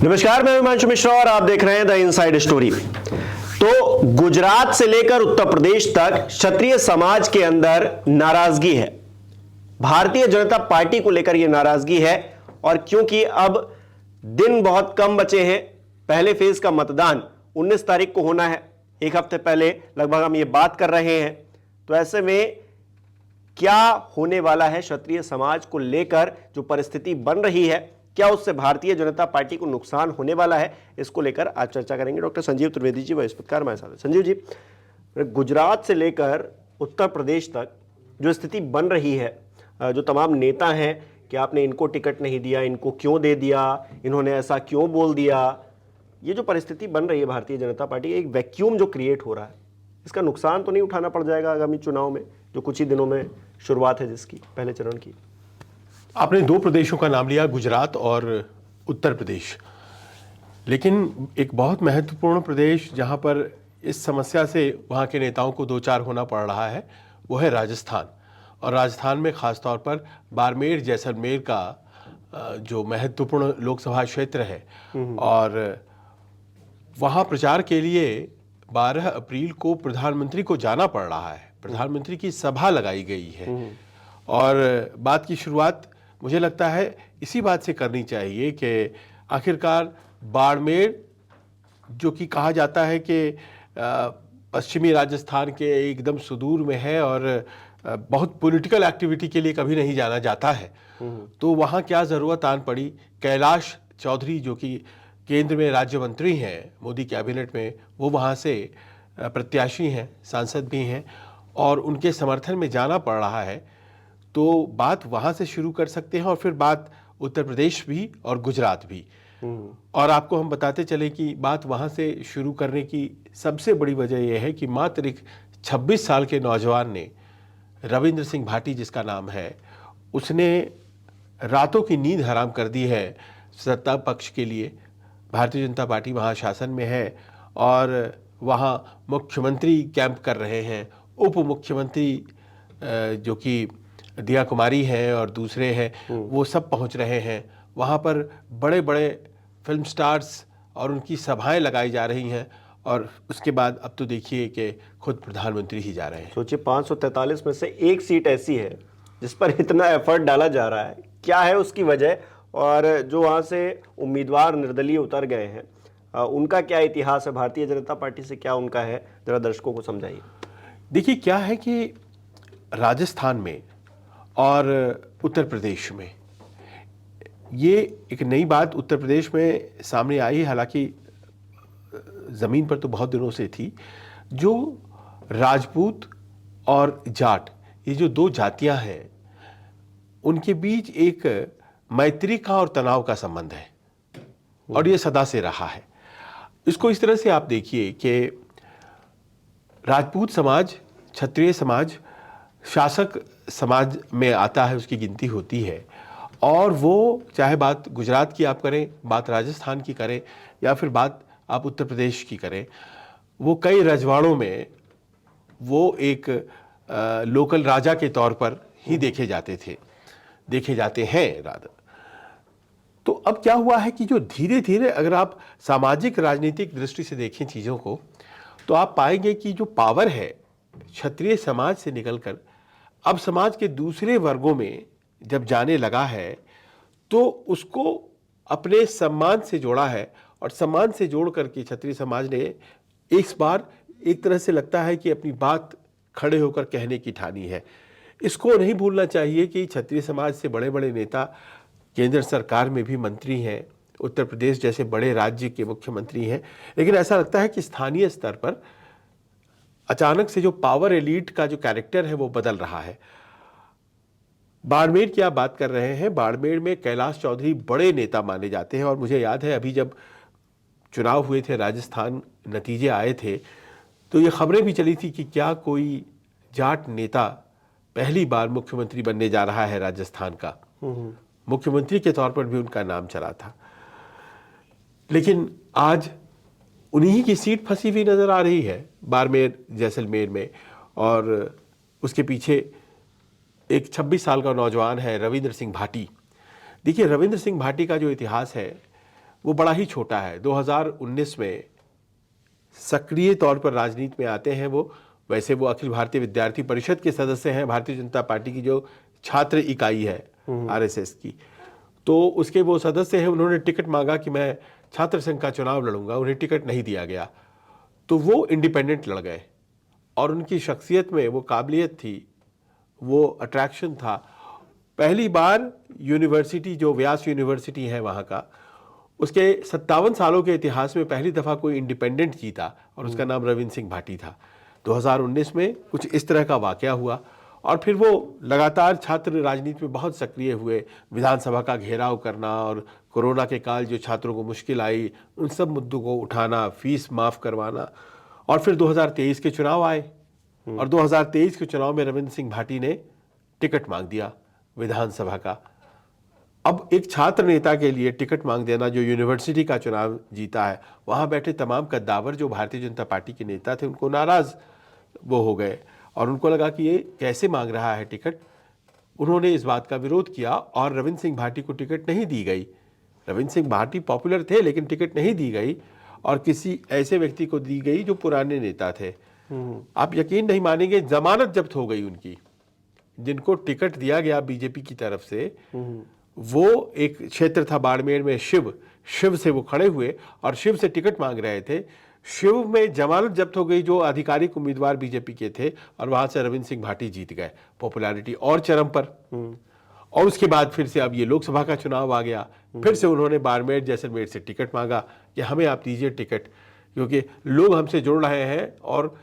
नमस्कार, मैं हिमांशु मिश्रा और आप देख रहे हैं द इनसाइड स्टोरी। तो गुजरात से लेकर उत्तर प्रदेश तक क्षत्रिय समाज के अंदर नाराजगी है। भारतीय जनता पार्टी को लेकर यह नाराजगी है और क्योंकि अब दिन बहुत कम बचे हैं, पहले फेज का मतदान 19 तारीख को होना है, एक हफ्ते पहले लगभग हम ये बात कर रहे हैं। तो ऐसे में क्या होने वाला है क्षत्रिय समाज को लेकर, जो परिस्थिति बन रही है, क्या उससे भारतीय जनता पार्टी को नुकसान होने वाला है, इसको लेकर आज चर्चा करेंगे। डॉक्टर संजीव त्रिवेदी जी वरिष्ठ पत्रकार हमारे साथ हैं। संजीव जी, गुजरात से लेकर उत्तर प्रदेश तक जो स्थिति बन रही है, जो तमाम नेता हैं कि आपने इनको टिकट नहीं दिया, इनको क्यों दे दिया, इन्होंने ऐसा क्यों बोल दिया, ये जो परिस्थिति बन रही है भारतीय जनता पार्टी, एक वैक्यूम जो क्रिएट हो रहा है, इसका नुकसान तो नहीं उठाना पड़ जाएगा आगामी चुनाव में, जो कुछ ही दिनों में शुरुआत है जिसकी, पहले चरण की? आपने दो प्रदेशों का नाम लिया, गुजरात और उत्तर प्रदेश, लेकिन एक बहुत महत्वपूर्ण प्रदेश जहां पर इस समस्या से वहां के नेताओं को दो चार होना पड़ रहा है, वो है राजस्थान। और राजस्थान में ख़ास तौर पर बाड़मेर जैसलमेर का जो महत्वपूर्ण लोकसभा क्षेत्र है, और वहाँ प्रचार के लिए 12 अप्रैल को प्रधानमंत्री को जाना पड़ रहा है। प्रधानमंत्री की सभा लगाई गई है और बात की शुरुआत मुझे लगता है इसी बात से करनी चाहिए कि आखिरकार बाड़मेर, जो कि कहा जाता है कि पश्चिमी राजस्थान के एकदम सुदूर में है और बहुत पॉलिटिकल एक्टिविटी के लिए कभी नहीं जाना जाता है, तो वहाँ क्या ज़रूरत आन पड़ी। कैलाश चौधरी, जो कि केंद्र में राज्य मंत्री हैं मोदी कैबिनेट में, वो वहाँ से प्रत्याशी हैं, सांसद भी हैं, और उनके समर्थन में जाना पड़ रहा है। तो बात वहाँ से शुरू कर सकते हैं और फिर बात उत्तर प्रदेश भी और गुजरात भी। और आपको हम बताते चले कि बात वहाँ से शुरू करने की सबसे बड़ी वजह यह है कि मात्र एक 26 साल के नौजवान ने, रविंद्र सिंह भाटी जिसका नाम है, उसने रातों की नींद हराम कर दी है सत्ता पक्ष के लिए। भारतीय जनता पार्टी वहाँ शासन में है और वहाँ मुख्यमंत्री कैंप कर रहे हैं, उप मुख्यमंत्री जो कि दिया कुमारी हैं और दूसरे हैं, वो सब पहुंच रहे हैं। वहाँ पर बड़े बड़े फिल्म स्टार्स और उनकी सभाएं लगाई जा रही हैं, और उसके बाद अब तो देखिए कि खुद प्रधानमंत्री ही जा रहे हैं। सोचिए, 543 में से एक सीट ऐसी है जिस पर इतना एफर्ट डाला जा रहा है। क्या है उसकी वजह, और जो वहाँ से उम्मीदवार निर्दलीय उतर गए हैं, उनका क्या इतिहास है, भारतीय जनता पार्टी से क्या उनका है, जरा दर्शकों को समझाइए। देखिए, क्या है कि राजस्थान में और उत्तर प्रदेश में ये एक नई बात उत्तर प्रदेश में सामने आई, हालांकि ज़मीन पर तो बहुत दिनों से थी। जो राजपूत और जाट, ये जो दो जातियां हैं, उनके बीच एक मैत्री का और तनाव का संबंध है और ये सदा से रहा है। इसको इस तरह से आप देखिए कि राजपूत समाज, क्षत्रिय समाज शासक समाज में आता है, उसकी गिनती होती है, और वो चाहे बात गुजरात की आप करें, बात राजस्थान की करें, या फिर बात आप उत्तर प्रदेश की करें, वो कई रजवाड़ों में वो एक लोकल राजा के तौर पर ही देखे जाते हैं रादर। तो अब क्या हुआ है कि जो धीरे धीरे अगर आप सामाजिक राजनीतिक दृष्टि से देखें चीज़ों को, तो आप पाएंगे कि जो पावर है क्षत्रिय समाज से निकलकर अब समाज के दूसरे वर्गों में जब जाने लगा है, तो उसको अपने सम्मान से जोड़ा है, और सम्मान से जोड़ करके क्षत्रिय समाज ने इस बार एक तरह से लगता है कि अपनी बात खड़े होकर कहने की ठानी है। इसको नहीं भूलना चाहिए कि क्षत्रिय समाज से बड़े बड़े नेता केंद्र सरकार में भी मंत्री हैं, उत्तर प्रदेश जैसे बड़े राज्य के मुख्यमंत्री हैं, लेकिन ऐसा लगता है कि स्थानीय स्तर पर अचानक से जो पावर एलीट का जो कैरेक्टर है वो बदल रहा है। बाड़मेर की आप बात कर रहे हैं, बाड़मेर में कैलाश चौधरी बड़े नेता माने जाते हैं, और मुझे याद है अभी जब चुनाव हुए थे, राजस्थान नतीजे आए थे, तो ये खबरें भी चली थी कि क्या कोई जाट नेता पहली बार मुख्यमंत्री बनने जा रहा है राजस्थान का। मुख्यमंत्री के तौर पर भी उनका नाम चला था, लेकिन आज उन्हीं की सीट फंसी हुई नजर आ रही है बाड़मेर जैसलमेर में, और उसके पीछे एक 26 साल का नौजवान है रविंद्र सिंह भाटी। देखिए, रविंद्र सिंह भाटी का जो इतिहास है वो बड़ा ही छोटा है। 2019 में सक्रिय तौर पर राजनीति में आते हैं वो। वैसे वो अखिल भारतीय विद्यार्थी परिषद के सदस्य हैं, भारतीय जनता पार्टी की जो छात्र इकाई है आरएसएस की, तो उसके वो सदस्य हैं। उन्होंने टिकट मांगा कि मैं छात्र संघ का चुनाव लड़ूंगा, उन्हें टिकट नहीं दिया गया, तो वो इंडिपेंडेंट लड़ गए। और उनकी शख्सियत में वो काबिलियत थी, वो अट्रैक्शन था। पहली बार यूनिवर्सिटी, जो व्यास यूनिवर्सिटी है वहाँ का, उसके 57 सालों के इतिहास में पहली दफ़ा कोई इंडिपेंडेंट जीता और उसका नाम रविंद्र सिंह भाटी था। 2019 में कुछ इस तरह का वाकया हुआ और फिर वो लगातार छात्र राजनीति में बहुत सक्रिय हुए। विधानसभा का घेराव करना और कोरोना के काल जो छात्रों को मुश्किल आई, उन सब मुद्दों को उठाना, फीस माफ़ करवाना। और फिर 2023 के चुनाव आए और 2023 के चुनाव में रविंद्र सिंह भाटी ने टिकट मांग दिया विधानसभा का। अब एक छात्र नेता के लिए टिकट मांग देना, जो यूनिवर्सिटी का चुनाव जीता है, वहाँ बैठे तमाम कद्दावर जो भारतीय जनता पार्टी के नेता थे उनको नाराज़ वो हो गए और उनको लगा कि ये कैसे मांग रहा है टिकट। उन्होंने इस बात का विरोध किया और रविंद्र सिंह भाटी को टिकट नहीं दी गई। रविंद्र सिंह भाटी पॉपुलर थे लेकिन टिकट नहीं दी गई और किसी ऐसे व्यक्ति को दी गई जो पुराने नेता थे। आप यकीन नहीं मानेंगे, जमानत जब्त हो गई उनकी। जिनको टिकट दिया गया बीजेपी की तरफ से, वो एक क्षेत्र था बाड़मेर में, शिव से वो खड़े हुए और शिव से टिकट मांग रहे थे। शिव में जमानत जब्त हो गई जो आधिकारिक उम्मीदवार बीजेपी के थे और वहां से रविंद्र सिंह भाटी जीत गए। पॉपुलैरिटी और चरम पर। और उसके बाद फिर से अब ये लोकसभा का चुनाव आ गया, फिर से उन्होंने बाड़मेर जैसलमेर से टिकट मांगा कि हमें आप दीजिए टिकट, क्योंकि लोग हमसे जुड़ रहे हैं। और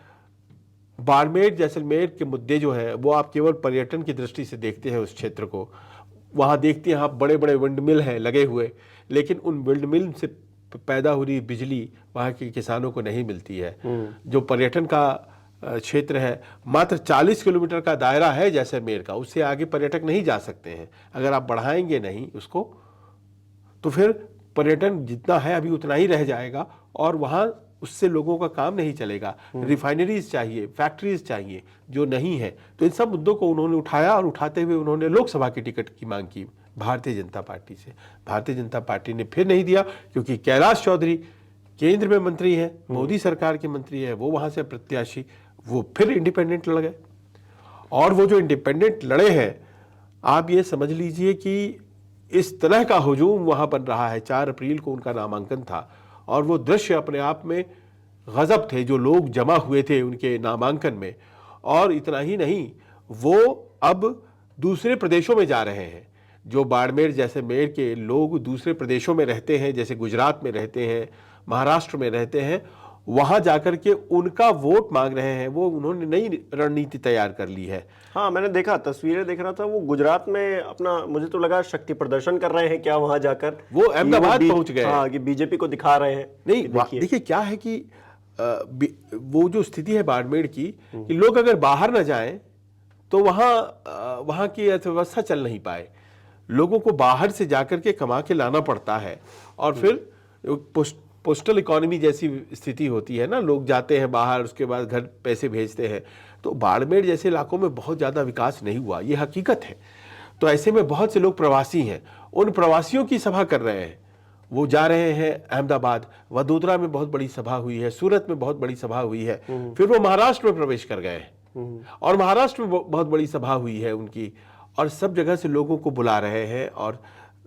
बाड़मेर जैसलमेर के मुद्दे जो है वो आप केवल पर्यटन की दृष्टि से देखते हैं उस क्षेत्र को। वहाँ देखते हैं आप बड़े बड़े विंड मिल हैं लगे हुए, लेकिन उन विंड मिल से पैदा हो रही बिजली वहाँ के किसानों को नहीं मिलती है। जो पर्यटन का क्षेत्र है, मात्र 40 किलोमीटर का दायरा है जैसलमेर का, उससे आगे पर्यटक नहीं जा सकते हैं। अगर आप बढ़ाएंगे नहीं उसको तो फिर पर्यटन जितना है अभी उतना ही रह जाएगा और वहाँ उससे लोगों का काम नहीं चलेगा। रिफाइनरीज चाहिए, फैक्ट्रीज चाहिए, जो नहीं है। तो इन सब मुद्दों को उन्होंने उठाया और उठाते हुए उन्होंने लोकसभा की टिकट की मांग की भारतीय जनता पार्टी से। भारतीय जनता पार्टी ने फिर नहीं दिया, क्योंकि कैलाश चौधरी केंद्र में मंत्री है, मोदी सरकार के मंत्री है, वो वहां से प्रत्याशी, वो फिर इंडिपेंडेंट लड़ गए। और वो जो इंडिपेंडेंट लड़े हैं, आप ये समझ लीजिए कि इस तरह का हुजूम वहां बन रहा है। 4 अप्रैल को उनका नामांकन था और वो दृश्य अपने आप में गजब थे, जो लोग जमा हुए थे उनके नामांकन में। और इतना ही नहीं, वो अब दूसरे प्रदेशों में जा रहे हैं। जो बाड़मेर जैसलमेर के लोग दूसरे प्रदेशों में रहते हैं, जैसे गुजरात में रहते हैं, महाराष्ट्र में रहते हैं, वहां जाकर के उनका वोट मांग रहे हैं। वो उन्होंने नई रणनीति तैयार कर ली है। हाँ, मैंने देखा, तस्वीरें देख रहा था, वो गुजरात में अपना, मुझे तो लगा शक्ति प्रदर्शन कर रहे हैं क्या वहां जाकर। वो अहमदाबाद पहुंच गए। हाँ, कि बीजेपी को दिखा रहे हैं। नहीं, देखिए क्या है कि वो जो स्थिति है बाड़मेर की, कि लोग अगर बाहर ना जाएं तो वहां की अर्थव्यवस्था चल नहीं पाए। लोगों को बाहर से जाकर के कमा के लाना पड़ता है और फिर पोस्टल इकोनॉमी जैसी स्थिति होती है ना, लोग जाते हैं बाहर, उसके बाद घर पैसे भेजते हैं। तो बाड़मेर जैसे इलाकों में बहुत ज़्यादा विकास नहीं हुआ, ये हकीकत है। तो ऐसे में बहुत से लोग प्रवासी हैं, उन प्रवासियों की सभा कर रहे हैं। वो जा रहे हैं अहमदाबाद, वडोदरा में बहुत बड़ी सभा हुई है, सूरत में बहुत बड़ी सभा हुई है, फिर वो महाराष्ट्र में प्रवेश कर गए और महाराष्ट्र में बहुत बड़ी सभा हुई है उनकी। और सब जगह से लोगों को बुला रहे हैं। और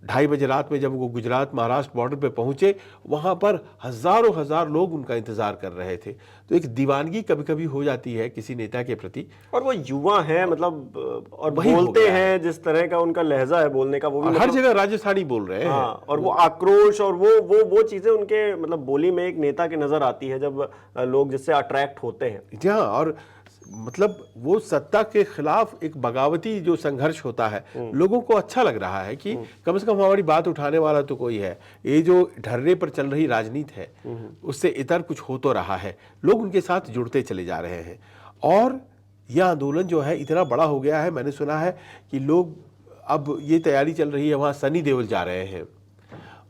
2:30 बजे रात में जब वो गुजरात महाराष्ट्र बॉर्डर पे पहुंचे, वहां पर हजारों हजार लोग उनका इंतजार कर रहे थे। तो एक दीवानगी कभी कभी हो जाती है किसी नेता के प्रति। और वो युवा है, मतलब, और बोलते हैं जिस तरह का उनका लहजा है बोलने का, वो भी हर जगह राजस्थानी बोल रहे हैं। हाँ, और वो आक्रोश और वो चीजें उनके मतलब बोली में एक नेता की नजर आती है जब लोग जिससे अट्रैक्ट होते हैं। हाँ, और मतलब वो सत्ता के खिलाफ एक बगावती जो संघर्ष होता है, लोगों को अच्छा लग रहा है कि कम से कम हमारी बात उठाने वाला तो कोई है। ये जो ढर्रे पर चल रही राजनीति है उससे इतर कुछ हो तो रहा है, लोग उनके साथ जुड़ते चले जा रहे हैं। और यह आंदोलन जो है इतना बड़ा हो गया है, मैंने सुना है कि लोग, अब ये तैयारी चल रही है, वहाँ सनी देओल जा रहे हैं,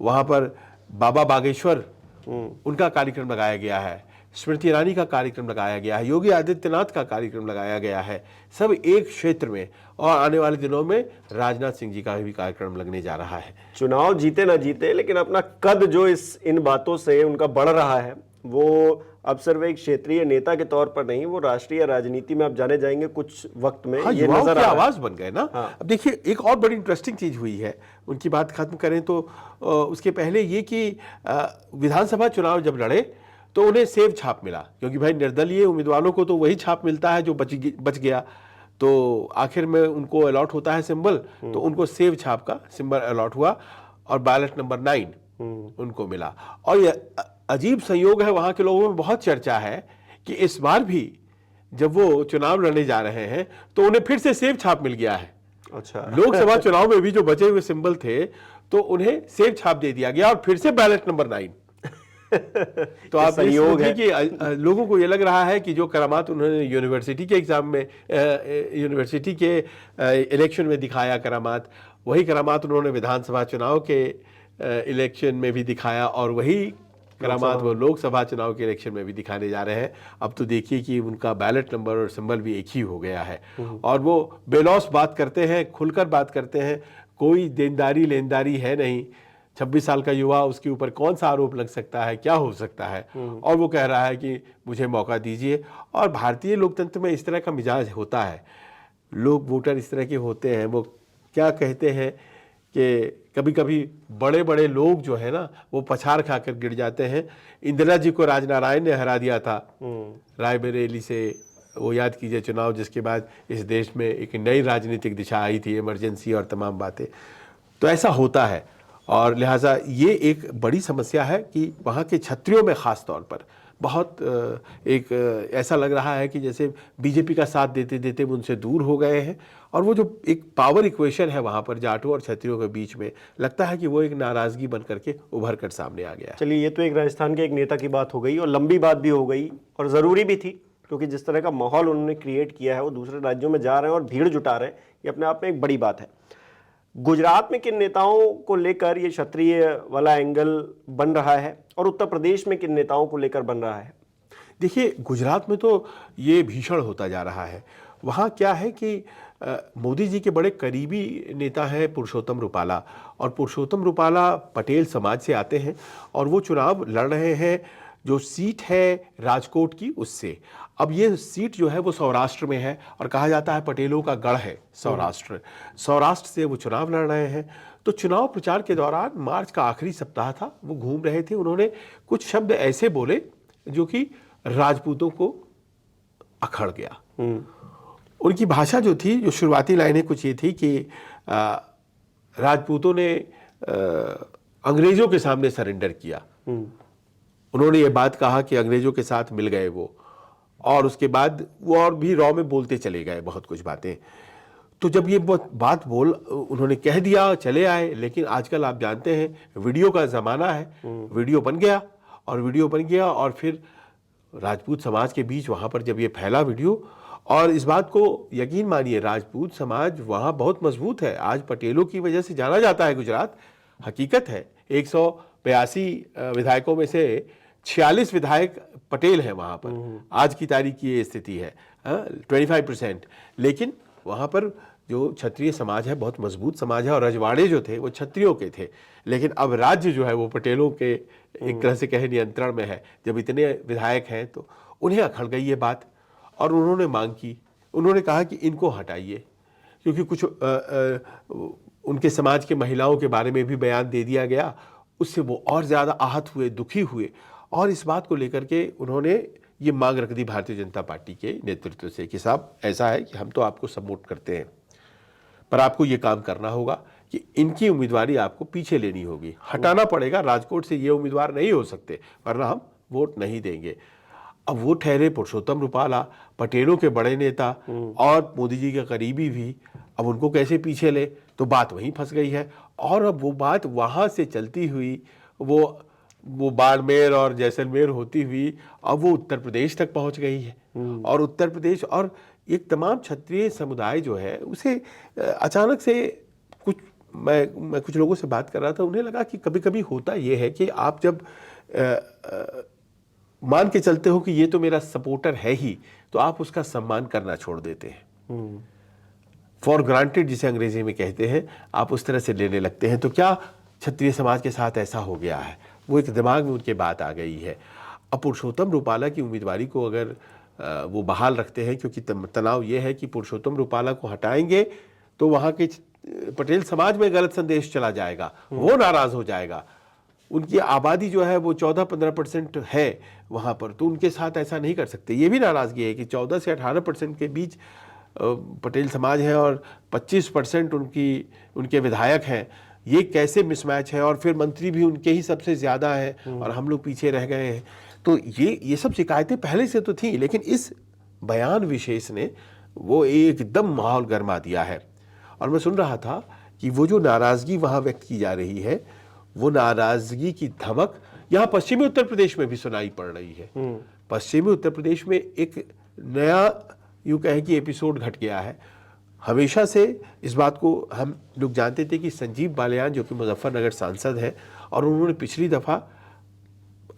वहाँ पर बाबा बागेश्वर उनका कार्यक्रम लगाया गया है, स्मृति ईरानी का कार्यक्रम लगाया गया है, योगी आदित्यनाथ का कार्यक्रम लगाया गया है, सब एक क्षेत्र में। और आने वाले दिनों में राजनाथ सिंह जी का भी कार्यक्रम लगने जा रहा है। चुनाव जीते ना जीते, लेकिन अपना कद जो इन बातों से उनका बढ़ रहा है, वो अब सिर्फ एक क्षेत्रीय नेता के तौर पर नहीं, वो राष्ट्रीय राजनीति में अब जाने जाएंगे कुछ वक्त में। हाँ, ये युवाओं नजर की आ रहा है। आवाज बन गए ना। हाँ। अब देखिए, एक और बड़ी इंटरेस्टिंग चीज हुई है, उनकी बात खत्म करें तो उसके पहले ये कि विधानसभा चुनाव जब लड़े तो उन्हें सेव छाप मिला, क्योंकि भाई निर्दलीय उम्मीदवारों को तो वही छाप मिलता है जो बच गया। तो आखिर में उनको अलॉट होता है सिंबल, तो उनको सेव छाप का सिंबल अलॉट हुआ और बैलेट नंबर 9 उनको मिला। और ये अजीब संयोग है, वहां के लोगों में बहुत चर्चा है कि इस बार भी जब वो चुनाव लड़ने जा रहे हैं तो उन्हें फिर से सेव छाप मिल गया है। अच्छा। लोकसभा चुनाव में भी जो बचे हुए सिंबल थे तो उन्हें सेव छाप दे दिया गया और फिर से बैलेट नंबर 9। तो आप संयोग है कि लोगों को ये लग रहा है कि जो करामात उन्होंने यूनिवर्सिटी के एग्जाम में, यूनिवर्सिटी के इलेक्शन में दिखाया करामात, वही करामात उन्होंने विधानसभा चुनाव के इलेक्शन में भी दिखाया, और वही करामात वो लोकसभा चुनाव के इलेक्शन में भी दिखाने जा रहे हैं। अब तो देखिए कि उनका बैलेट नंबर और सिंबल भी एक ही हो गया है, और वो बेलौस बात करते हैं, खुलकर बात करते हैं, कोई देनदारी लेनदारी है नहीं। 26 साल का युवा, उसके ऊपर कौन सा आरोप लग सकता है, क्या हो सकता है। और वो कह रहा है कि मुझे मौका दीजिए। और भारतीय लोकतंत्र में इस तरह का मिजाज होता है, लोग वोटर इस तरह के होते हैं। वो क्या कहते हैं कि कभी कभी बड़े बड़े लोग जो है ना, वो पछाड़ खाकर गिर जाते हैं। इंदिरा जी को राजनारायण ने हरा दिया था रायबरेली से, वो याद कीजिए चुनाव, जिसके बाद इस देश में एक नई राजनीतिक दिशा आई थी, इमरजेंसी और तमाम बातें। तो ऐसा होता है, और लिहाजा ये एक बड़ी समस्या है कि वहाँ के छत्रियों में ख़ास तौर पर बहुत एक ऐसा लग रहा है कि जैसे बीजेपी का साथ देते देते वो उनसे दूर हो गए हैं। और वो जो एक पावर इक्वेशन है वहाँ पर जाटों और छत्रियों के बीच में, लगता है कि वो एक नाराज़गी बन करके उभर कर सामने आ गया। चलिए, ये तो एक राजस्थान के एक नेता की बात हो गई, और लंबी बात भी हो गई, और ज़रूरी भी थी, क्योंकि जिस तरह का माहौल उन्होंने क्रिएट किया है, वो दूसरे राज्यों में जा रहे हैं और भीड़ जुटा रहे हैं, ये अपने आप में एक बड़ी बात है। गुजरात में किन नेताओं को लेकर ये क्षत्रिय वाला एंगल बन रहा है, और उत्तर प्रदेश में किन नेताओं को लेकर बन रहा है? देखिए, गुजरात में तो ये भीषण होता जा रहा है। वहाँ क्या है कि मोदी जी के बड़े करीबी नेता हैं पुरुषोत्तम रूपाला, और पुरुषोत्तम रूपाला पटेल समाज से आते हैं, और वो चुनाव लड़ रहे हैं जो सीट है राजकोट की, उससे। अब ये सीट जो है वो सौराष्ट्र में है, और कहा जाता है पटेलों का गढ़ है सौराष्ट्र से वो चुनाव लड़ रहे हैं। तो चुनाव प्रचार के दौरान मार्च का आखिरी सप्ताह था, वो घूम रहे थे, उन्होंने कुछ शब्द ऐसे बोले जो कि राजपूतों को अखड़ गया। उनकी भाषा जो थी, जो शुरुआती लाइनें कुछ ये थी कि राजपूतों ने अंग्रेजों के सामने सरेंडर किया। उन्होंने ये बात कहा कि अंग्रेजों के साथ मिल गए वो, और उसके बाद वो और भी रॉ में बोलते चले गए बहुत कुछ बातें। तो जब ये बात उन्होंने कह दिया, चले आए। लेकिन आजकल आप जानते हैं वीडियो का ज़माना है, वीडियो बन गया, और फिर राजपूत समाज के बीच वहाँ पर जब ये फैला वीडियो, और इस बात को यकीन मानिए, राजपूत समाज वहाँ बहुत मजबूत है। आज पटेलों की वजह से जाना जाता है गुजरात, हकीकत है। 182 विधायकों में से 46 विधायक पटेल हैं वहाँ पर। आज की तारीख की ये स्थिति है, 25%। लेकिन वहाँ पर जो क्षत्रिय समाज है बहुत मजबूत समाज है, और रजवाड़े जो थे वो क्षत्रियों के थे। लेकिन अब राज्य जो है वो पटेलों के एक तरह से कहे नियंत्रण में है। जब इतने विधायक हैं तो उन्हें अखड़ गई ये बात, और उन्होंने मांग की, उन्होंने कहा कि इनको हटाइए, क्योंकि कुछ उनके समाज के महिलाओं के बारे में भी बयान दे दिया गया। उससे वो और ज़्यादा आहत हुए, दुखी हुए, और इस बात को लेकर के उन्होंने ये मांग रख दी भारतीय जनता पार्टी के नेतृत्व से कि साहब ऐसा है कि हम तो आपको सपोर्ट करते हैं, पर आपको ये काम करना होगा कि इनकी उम्मीदवारी आपको पीछे लेनी होगी, हटाना पड़ेगा। राजकोट से ये उम्मीदवार नहीं हो सकते, वरना हम वोट नहीं देंगे। अब वो ठहरे पुरुषोत्तम रूपाला, पटेलों के बड़े नेता और मोदी जी के करीबी भी। अब उनको कैसे पीछे ले, तो बात वहीं फंस गई है। और अब वो बात वहाँ से चलती हुई वो बाड़मेर और जैसलमेर होती हुई अब वो उत्तर प्रदेश तक पहुँच गई है। और उत्तर प्रदेश और एक तमाम क्षत्रिय समुदाय जो है उसे अचानक से मैं कुछ लोगों से बात कर रहा था, उन्हें लगा कि कभी कभी होता ये है कि आप जब मान के चलते हो कि ये तो मेरा सपोर्टर है ही, तो आप उसका सम्मान करना छोड़ देते हैं। फॉर ग्रांटेड जिसे अंग्रेजी में कहते हैं, आप उस तरह से लेने लगते हैं। तो क्या क्षत्रिय समाज के साथ ऐसा हो गया है? वो एक दिमाग में उनके बात आ गई है। अब पुरुषोत्तम रूपाला की उम्मीदवारी को अगर वो बहाल रखते हैं, क्योंकि तनाव ये है कि पुरुषोत्तम रूपाला को हटाएंगे तो वहाँ के पटेल समाज में गलत संदेश चला जाएगा, वो नाराज हो जाएगा। उनकी आबादी जो है वो 14-15% है वहाँ पर, तो उनके साथ ऐसा नहीं कर सकते। ये भी नाराज़गी है कि 14 से 18% के बीच पटेल समाज है और 25% उनके विधायक हैं। ये कैसे मिसमैच है? और फिर मंत्री भी उनके ही सबसे ज़्यादा हैं और हम लोग पीछे रह गए हैं। तो ये सब शिकायतें पहले से तो थी, लेकिन इस बयान विशेष ने वो एकदम माहौल गर्मा दिया है। और मैं सुन रहा था कि वो जो नाराज़गी वहाँ व्यक्त की जा रही है, वो नाराज़गी की धमक यहाँ पश्चिमी उत्तर प्रदेश में भी सुनाई पड़ रही है। पश्चिमी उत्तर प्रदेश में एक नया यूँ कहें कि एपिसोड घट गया है। हमेशा से इस बात को हम लोग जानते थे कि संजीव बालियान जो कि मुजफ्फरनगर सांसद हैं, और उन्होंने पिछली दफ़ा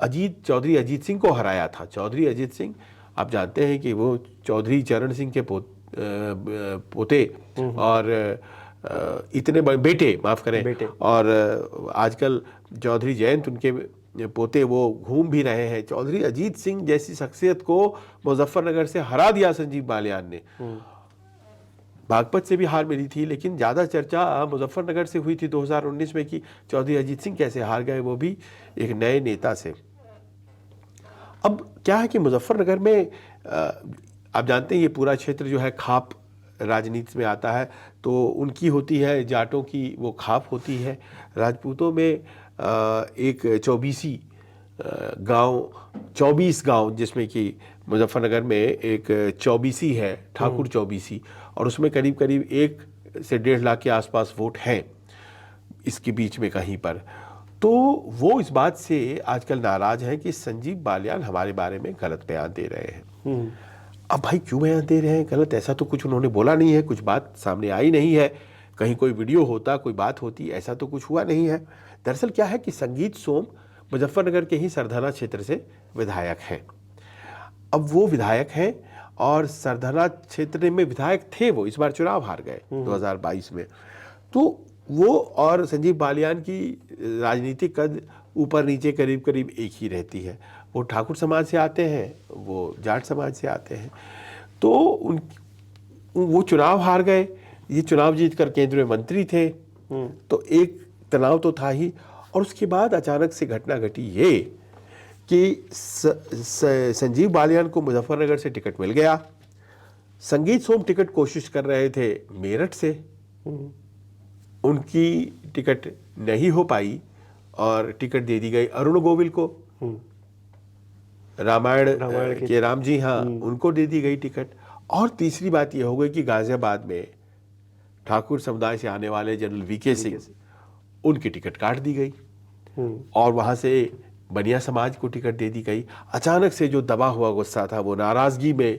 चौधरी अजीत सिंह को हराया था। चौधरी अजीत सिंह आप जानते हैं कि वो चौधरी चरण सिंह के पोते और इतने बड़े बेटे, माफ़ करें, और आजकल चौधरी जयंत उनके पोते वो घूम भी रहे हैं। चौधरी अजीत सिंह जैसी शख्सियत को मुजफ्फरनगर से हरा दिया संजीव बालियान ने। बागपत से भी हार मिली थी, लेकिन ज़्यादा चर्चा मुजफ्फरनगर से हुई थी 2019 में कि चौधरी अजीत सिंह कैसे हार गए, वो भी एक नए नेता से। अब क्या है कि मुजफ्फरनगर में आप जानते हैं ये पूरा क्षेत्र जो है खाप राजनीति में आता है, तो उनकी होती है, जाटों की वो खाप होती है। राजपूतों में एक 24 गांव जिसमें कि मुजफ्फरनगर में एक चौबीसी है, ठाकुर चौबीसी, और उसमें करीब करीब 1 से 1.5 लाख के आसपास वोट हैं इसके बीच में कहीं पर। तो वो इस बात से आजकल नाराज हैं कि संजीव बालियान हमारे बारे में गलत बयान दे रहे हैं। अब भाई क्यों बयान दे रहे हैं गलत? ऐसा तो कुछ उन्होंने बोला नहीं है, कुछ बात सामने आई नहीं है, कहीं कोई वीडियो होता, कोई बात होती, ऐसा तो कुछ हुआ नहीं है। दरअसल क्या है कि संगीत सोम मुजफ्फरनगर के ही सरधना क्षेत्र से विधायक हैं। अब वो विधायक हैं और सरधना क्षेत्र में विधायक थे, वो इस बार चुनाव हार गए 2022 में। तो वो और संजीव बालियान की राजनीतिक कद ऊपर नीचे करीब करीब एक ही रहती है। वो ठाकुर समाज से आते हैं, वो जाट समाज से आते हैं। तो वो चुनाव हार गए, ये चुनाव जीतकर केंद्र में मंत्री थे, तो एक तनाव तो था ही। और उसके बाद अचानक से घटना घटी ये कि संजीव बालियान को मुजफ्फरनगर से टिकट मिल गया। संगीत सोम टिकट कोशिश कर रहे थे मेरठ से, उनकी टिकट नहीं हो पाई और टिकट दे दी गई अरुण गोविल को। रामायण के राम जी, हाँ, उनको दे दी गई टिकट। और तीसरी बात यह हो गई कि गाजियाबाद में ठाकुर समुदाय से आने वाले जनरल वीके सिंह, उनकी टिकट काट दी गई और वहाँ से बनिया समाज को टिकट दे दी गई। अचानक से जो दबा हुआ गुस्सा था वो नाराज़गी में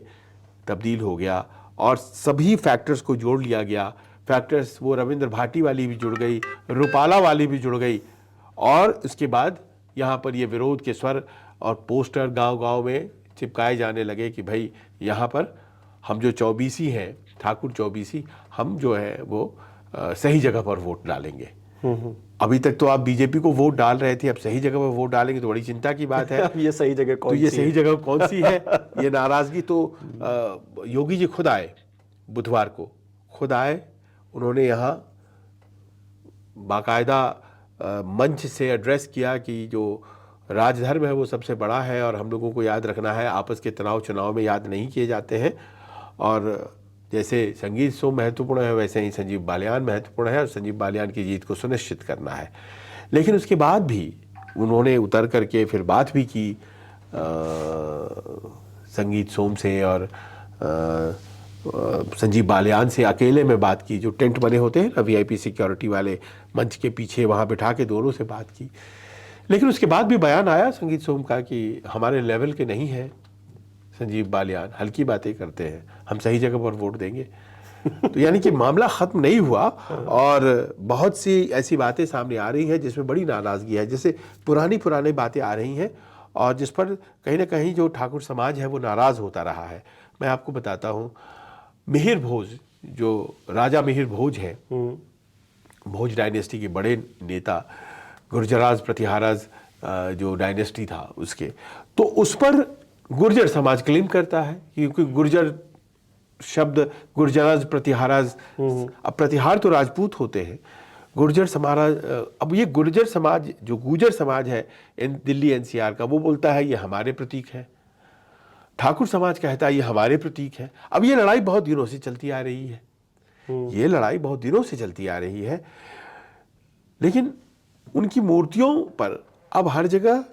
तब्दील हो गया और सभी फैक्टर्स को जोड़ लिया गया। फैक्टर्स वो रविंद्र भाटी वाली भी जुड़ गई, रूपाला वाली भी जुड़ गई, और उसके बाद यहाँ पर ये विरोध के स्वर और पोस्टर गांव-गांव में चिपकाए जाने लगे कि भाई यहाँ पर हम जो चौबीसी हैं, ठाकुर चौबीसी, हम जो है वो सही जगह पर वोट डालेंगे। अभी तक तो आप बीजेपी को वोट डाल रहे थे, अब सही जगह पर वोट डालेंगे तो बड़ी चिंता की बात है। अब ये सही जगह कौन सी है? ये सही जगह कौन सी है? ये नाराज़गी तो योगी जी खुद आए, बुधवार को खुद आए, उन्होंने यहाँ बाकायदा मंच से एड्रेस किया कि जो राजधर्म है वो सबसे बड़ा है और हम लोगों को याद रखना है, आपस के तनाव चुनाव में याद नहीं किए जाते हैं, और जैसे संगीत सोम महत्वपूर्ण है वैसे ही संजीव बालियान महत्वपूर्ण है और संजीव बालियान की जीत को सुनिश्चित करना है। लेकिन उसके बाद भी उन्होंने उतर करके फिर बात भी की संगीत सोम से और संजीव बालियान से अकेले में बात की। जो टेंट बने होते हैं ना VIP सिक्योरिटी वाले, मंच के पीछे वहाँ बिठा के दोनों से बात की। लेकिन उसके बाद भी बयान आया संगीत सोम का कि हमारे लेवल के नहीं है संजीव बालियान, हल्की बातें करते हैं, हम सही जगह पर वोट देंगे। तो यानी कि मामला ख़त्म नहीं हुआ और बहुत सी ऐसी बातें सामने आ रही हैं जिसमें बड़ी नाराज़गी है, जैसे पुरानी बातें आ रही हैं और जिस पर कहीं ना कहीं जो ठाकुर समाज है वो नाराज़ होता रहा है। मैं आपको बताता हूँ, मिहिर भोज, जो राजा मिहिर भोज हैं, भोज डायनेस्टी के बड़े नेता, गुर्जराज प्रतिहाराज जो डायनेस्टी था उसके, तो उस पर गुर्जर समाज क्लेम करता है, क्योंकि गुर्जर शब्द गुर्जराज प्रतिहाराज, अब प्रतिहार तो राजपूत होते हैं, गुर्जर समाज, अब ये गुर्जर समाज जो गुर्जर समाज है दिल्ली एनसीआर का, वो बोलता है ये हमारे प्रतीक है, ठाकुर समाज कहता है ये हमारे प्रतीक है। अब ये लड़ाई बहुत दिनों से चलती आ रही है, ये लड़ाई बहुत दिनों से चलती आ रही है, लेकिन उनकी मूर्तियों पर अब हर जगह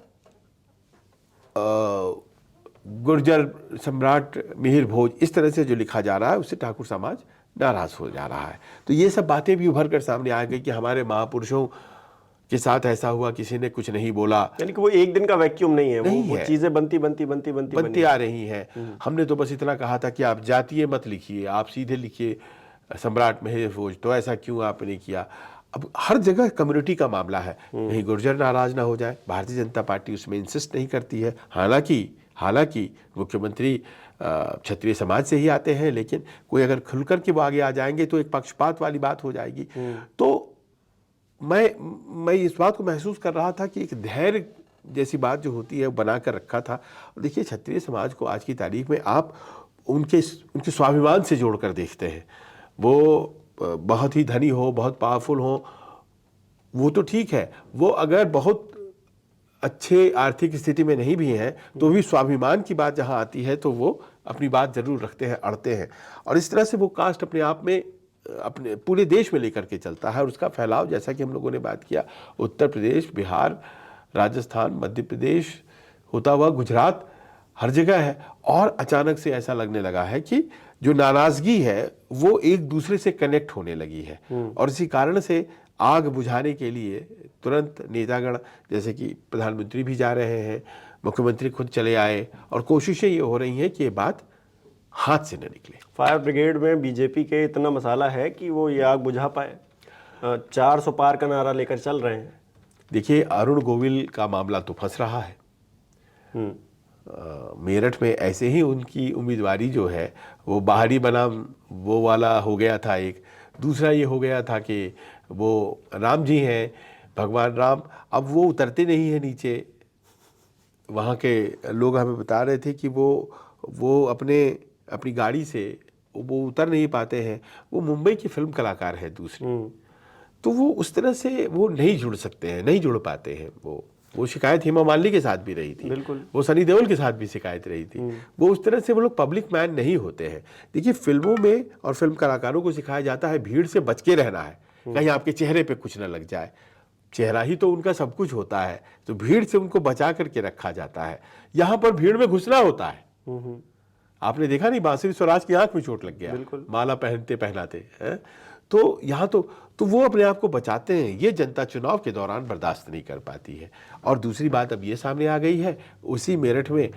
गुर्जर सम्राट मिहिर भोज इस तरह से जो लिखा जा रहा है, उससे ठाकुर समाज नाराज हो जा रहा है। तो ये सब बातें भी उभर कर सामने आ गई कि हमारे महापुरुषों के साथ ऐसा हुआ, किसी ने कुछ नहीं बोला। यानी कि वो एक दिन का वैक्यूम नहीं है, वो चीजें बनती आ रही हैं। हमने तो बस इतना कहा था कि आप जातीय मत लिखिए, आप सीधे लिखिए सम्राट मिहिर भोज, तो ऐसा क्यों आपने किया। अब हर जगह कम्युनिटी का मामला है, कहीं गुर्जर नाराज ना हो जाए, भारतीय जनता पार्टी उसमें इंसिस्ट नहीं करती है। हालांकि मुख्यमंत्री क्षत्रिय समाज से ही आते हैं, लेकिन कोई अगर खुलकर के वो आगे आ जाएंगे तो एक पक्षपात वाली बात हो जाएगी। तो मैं इस बात को महसूस कर रहा था कि एक धैर्य जैसी बात जो होती है बना कर रखा था। देखिए, क्षत्रिय समाज को आज की तारीख में आप उनके स्वाभिमान से जोड़कर देखते हैं। वो बहुत ही धनी हो, बहुत पावरफुल हो, वो तो ठीक है, वो अगर बहुत अच्छे आर्थिक स्थिति में नहीं भी हैं तो भी स्वाभिमान की बात जहां आती है तो वो अपनी बात जरूर रखते हैं, अड़ते हैं। और इस तरह से वो कास्ट अपने आप में अपने पूरे देश में लेकर के चलता है, और उसका फैलाव, जैसा कि हम लोगों ने बात किया, उत्तर प्रदेश, बिहार, राजस्थान, मध्य प्रदेश होता हुआ गुजरात, हर जगह है। और अचानक से ऐसा लगने लगा है कि जो नाराजगी है वो एक दूसरे से कनेक्ट होने लगी है, और इसी कारण से आग बुझाने के लिए तुरंत नेतागण, जैसे कि प्रधानमंत्री भी जा रहे हैं, मुख्यमंत्री खुद चले आए, और कोशिशें ये हो रही हैं कि ये बात हाथ से न निकले। फायर ब्रिगेड में बीजेपी के इतना मसाला है कि वो ये आग बुझा पाए, 400 पार का नारा लेकर चल रहे हैं। देखिए, अरुण गोविल का मामला तो फंस रहा है। मेरठ में ऐसे ही उनकी उम्मीदवारी जो है वो बाहरी बनाम वो वाला हो गया था। एक दूसरा ये हो गया था कि वो राम जी हैं, भगवान राम, अब वो उतरते नहीं हैं नीचे। वहाँ के लोग हमें बता रहे थे कि वो अपनी गाड़ी से वो उतर नहीं पाते हैं। वो मुंबई की फिल्म कलाकार है दूसरी, तो वो उस तरह से वो नहीं जुड़ सकते हैं, नहीं जुड़ पाते हैं। वो शिकायत हेमा मालिनी के साथ भी रही थी, बिल्कुल। वो सनी देओल के साथ भी शिकायत रही थी। वो उस तरह से वो लोग पब्लिक मैन नहीं होते हैं। देखिए, फिल्मों में और फिल्म कलाकारों को सिखाया जाता है भीड़ से बच के रहना है, कहीं आपके चेहरे पे कुछ ना लग जाए। चेहरा ही तो उनका सब कुछ होता है, तो भीड़ से उनको बचा करके रखा जाता है। यहाँ पर भीड़ में घुसना होता है। आपने देखा नहीं, बांसुरी स्वराज की आंख में चोट लग गया, माला पहनाते हैं। तो यहाँ तो वो अपने आप को बचाते हैं। ये जनता चुनाव के दौरान बर्दाश्त नहीं कर पाती है। और दूसरी बात अब ये सामने आ गई है, उसी मेरठ में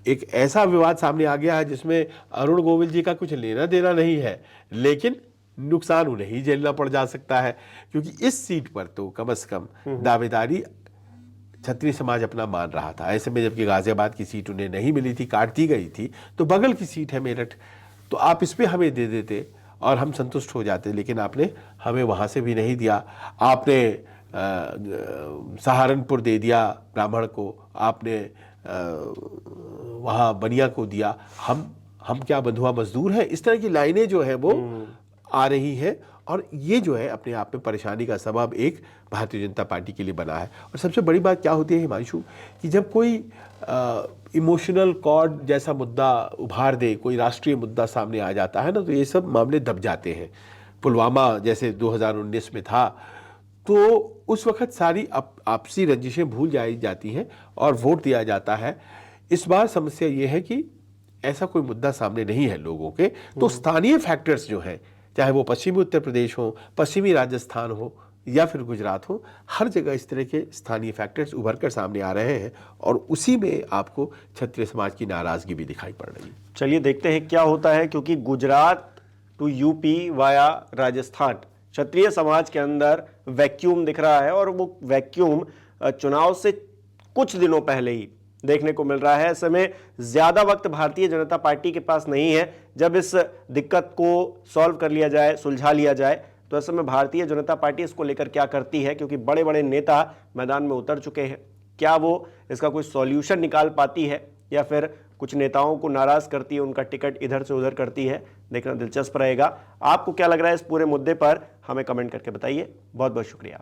एक ऐसा विवाद सामने आ गया है जिसमें अरुण गोविल जी का कुछ लेना देना नहीं है, लेकिन नुकसान उन्हें ही झेलना पड़ जा सकता है, क्योंकि इस सीट पर तो कम से कम दावेदारी क्षत्रिय समाज अपना मान रहा था। ऐसे में जबकि गाजियाबाद की सीट उन्हें नहीं मिली थी, काट दी गई थी, तो बगल की सीट है मेरठ, तो आप इस पे हमें दे देते और हम संतुष्ट हो जाते, लेकिन आपने हमें वहाँ से भी नहीं दिया। आपने सहारनपुर दे दिया ब्राह्मण को, आपने वहाँ बनिया को दिया, हम क्या बंधुआ मजदूर हैं। इस तरह की लाइनें जो है वो आ रही है, और ये जो है अपने आप में परेशानी का सबब एक भारतीय जनता पार्टी के लिए बना है। और सबसे बड़ी बात क्या होती है हिमांशु, कि जब कोई इमोशनल कॉर्ड जैसा मुद्दा उभार दे, कोई राष्ट्रीय मुद्दा सामने आ जाता है ना, तो ये सब मामले दब जाते हैं। पुलवामा जैसे 2019 में था, तो उस वक्त सारी आपसी रंजिशें भूल जाती हैं और वोट दिया जाता है। इस बार समस्या ये है कि ऐसा कोई मुद्दा सामने नहीं है लोगों के, तो स्थानीय फैक्टर्स जो हैं, चाहे वो पश्चिमी उत्तर प्रदेश हो, पश्चिमी राजस्थान हो या फिर गुजरात हो, हर जगह इस तरह के स्थानीय फैक्टर्स उभर कर सामने आ रहे हैं, और उसी में आपको क्षत्रिय समाज की नाराजगी भी दिखाई पड़ रही है। चलिए देखते हैं क्या होता है, क्योंकि Gujarat to UP via Rajasthan क्षत्रिय समाज के अंदर वैक्यूम दिख रहा है, और वो वैक्यूम चुनाव से कुछ दिनों पहले ही देखने को मिल रहा है। ऐसे में ज्यादा वक्त भारतीय जनता पार्टी के पास नहीं है। जब इस दिक्कत को सॉल्व कर लिया जाए, सुलझा लिया जाए, तो ऐसे में भारतीय जनता पार्टी इसको लेकर क्या करती है, क्योंकि बड़े बड़े नेता मैदान में उतर चुके हैं। क्या वो इसका कोई सॉल्यूशन निकाल पाती है या फिर कुछ नेताओं को नाराज करती है, उनका टिकट इधर से उधर करती है, देखना दिलचस्प रहेगा। आपको क्या लग रहा है इस पूरे मुद्दे पर, हमें कमेंट करके बताइए। बहुत बहुत शुक्रिया।